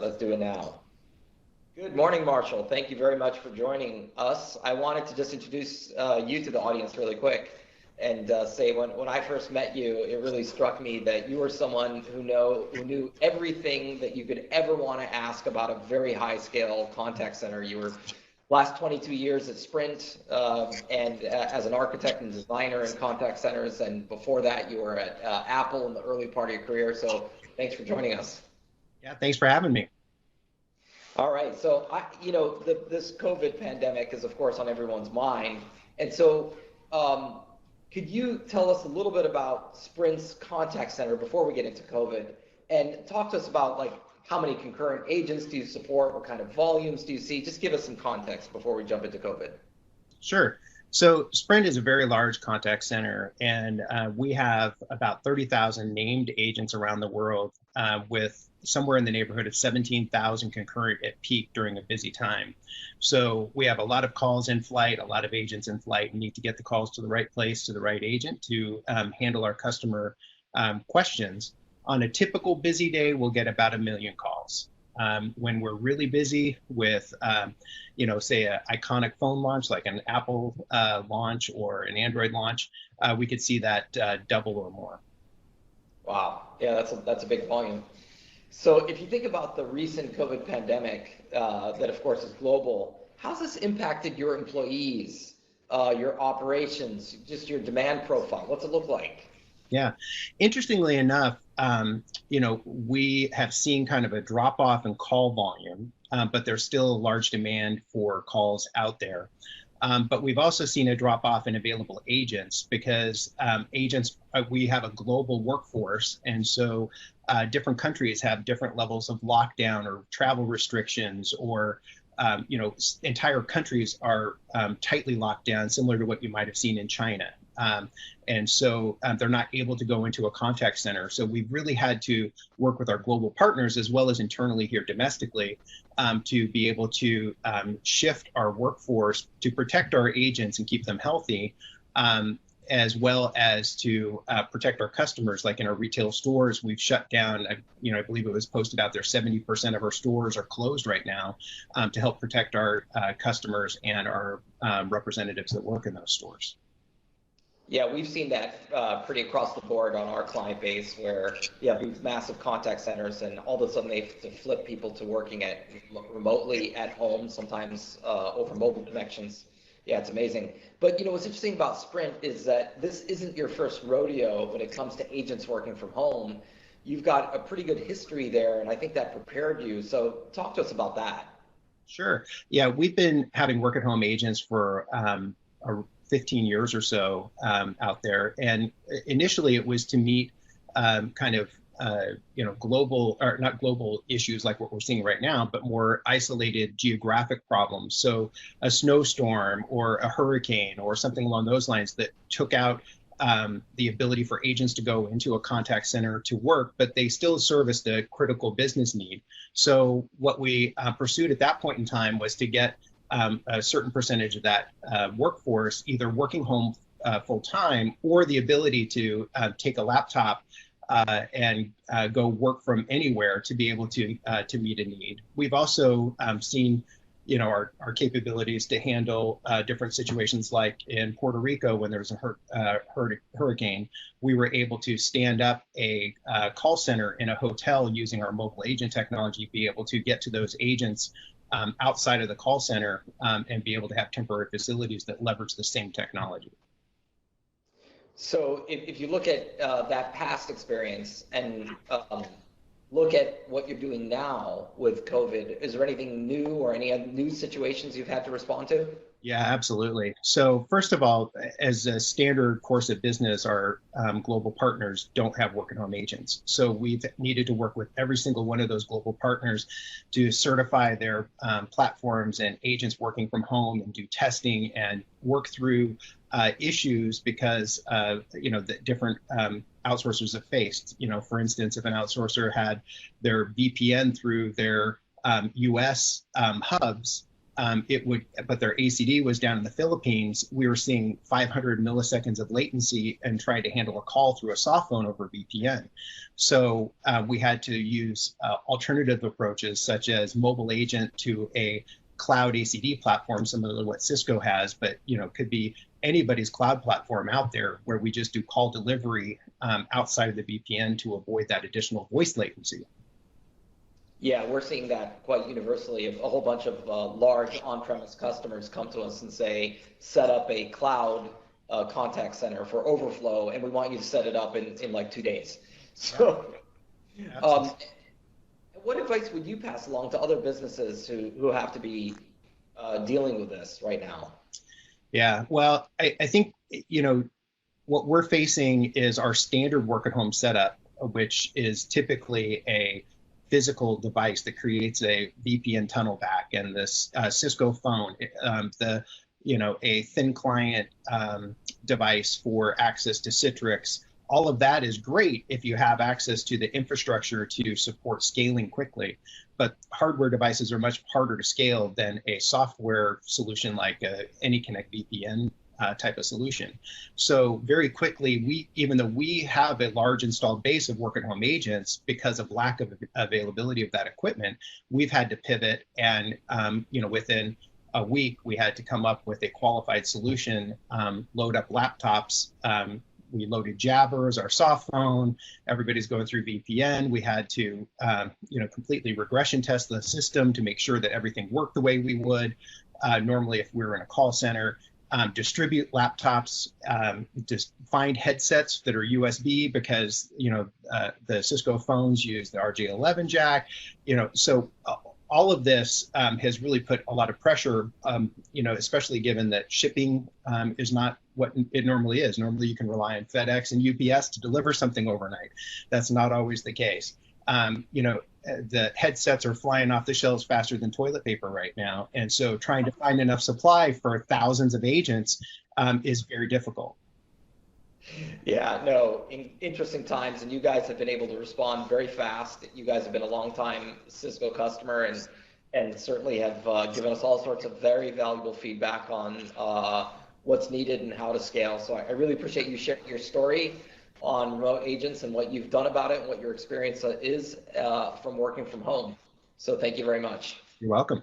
let's do it now. Good morning, Marshall. Thank you very much for joining us. I wanted to just introduce you to the audience really quick and say when I first met you, it really struck me that you were someone who knew everything that you could ever want to ask about a very high scale contact center. You were last 22 years at Sprint and as an architect and designer in contact centers, and before that you were at Apple in the early part of your career. So thanks for joining us. Yeah, thanks for having me. All right, so this COVID pandemic is of course on everyone's mind, and so could you tell us a little bit about Sprint's contact center before we get into COVID, and talk to us about like how many concurrent agents do you support, what kind of volumes do you see? Just give us some context before we jump into COVID. Sure. So Sprint is a very large contact center, and we have about 30,000 named agents around the world with somewhere in the neighborhood of 17,000 concurrent at peak during a busy time. So we have a lot of calls in flight, a lot of agents in flight, and need to get the calls to the right place, to the right agent to handle our customer questions. On a typical busy day, we'll get about 1 million calls. When we're really busy with, say an iconic phone launch, like an Apple launch or an Android launch, we could see that double or more. Wow, yeah, that's a big volume. So if you think about the recent COVID pandemic, that of course is global, how's this impacted your employees, your operations, just your demand profile? What's it look like? Yeah, interestingly enough, we have seen kind of a drop off in call volume, but there's still a large demand for calls out there. But we've also seen a drop off in available agents because agents, we have a global workforce. And so different countries have different levels of lockdown or travel restrictions, or entire countries are tightly locked down, similar to what you might have seen in China. And so they're not able to go into a contact center. So we've really had to work with our global partners as well as internally here domestically to be able to shift our workforce to protect our agents and keep them healthy, as well as to protect our customers. Like in our retail stores, we've shut down, I believe it was posted out there, 70% of our stores are closed right now to help protect our customers and our representatives that work in those stores. Yeah, we've seen that pretty across the board on our client base, where you have these massive contact centers and all of a sudden they have to flip people to working remotely at home, sometimes over mobile connections. Yeah, it's amazing. But what's interesting about Sprint is that this isn't your first rodeo when it comes to agents working from home. You've got a pretty good history there, and I think that prepared you. So talk to us about that. Sure. Yeah, we've been having work at home agents for 15 years or so out there. And initially it was to meet global, or not global issues like what we're seeing right now, but more isolated geographic problems. So a snowstorm or a hurricane or something along those lines that took out the ability for agents to go into a contact center to work, but they still serviced a critical business need. So what we pursued at that point in time was to get a certain percentage of that workforce either working home full time, or the ability to take a laptop and go work from anywhere to be able to meet a need. We've also seen our capabilities to handle different situations, like in Puerto Rico when there was a hurricane. We were able to stand up a call center in a hotel using our mobile agent technology, be able to get to those agents outside of the call center and be able to have temporary facilities that leverage the same technology. So if you look at that past experience and look at what you're doing now with COVID, is there anything new or any new situations you've had to respond to? Yeah, absolutely. So first of all, as a standard course of business, our global partners don't have work at home agents. So we've needed to work with every single one of those global partners to certify their platforms and agents working from home, and do testing and work through issues because the different outsourcers have faced. For instance, if an outsourcer had their VPN through their US hubs, but their ACD was down in the Philippines. We were seeing 500 milliseconds of latency and trying to handle a call through a soft phone over VPN. So we had to use alternative approaches such as mobile agent to a cloud ACD platform, similar to what Cisco has, but could be anybody's cloud platform out there, where we just do call delivery outside of the VPN to avoid that additional voice latency. Yeah, we're seeing that quite universally. A whole bunch of large on-premise customers come to us and say, set up a cloud contact center for overflow, and we want you to set it up in like 2 days. So, what advice would you pass along to other businesses who have to be dealing with this right now? Yeah, well, I think, what we're facing is our standard work at home setup, which is typically a physical device that creates a VPN tunnel back, and this Cisco phone, a thin client device for access to Citrix. All of that is great if you have access to the infrastructure to support scaling quickly, but hardware devices are much harder to scale than a software solution like AnyConnect VPN type of solution. So very quickly, even though we have a large installed base of work at home agents, because of lack of availability of that equipment, we've had to pivot, and within a week we had to come up with a qualified solution, load up laptops. We loaded Jabbers, our soft phone. Everybody's going through VPN. We had to, completely regression test the system to make sure that everything worked the way we would normally if we were in a call center. Distribute laptops, just find headsets that are USB, because the Cisco phones use the RJ11 jack. So all of this has really put a lot of pressure, especially given that shipping is not what it normally is. Normally you can rely on FedEx and UPS to deliver something overnight. That's not always the case. The headsets are flying off the shelves faster than toilet paper right now. And so trying to find enough supply for thousands of agents is very difficult. Yeah, no, interesting times, and you guys have been able to respond very fast. You guys have been a long time Cisco customer, and certainly have given us all sorts of very valuable feedback on what's needed and how to scale. So I really appreciate you sharing your story on remote agents and what you've done about it and what your experience is from working from home. So thank you very much. You're welcome.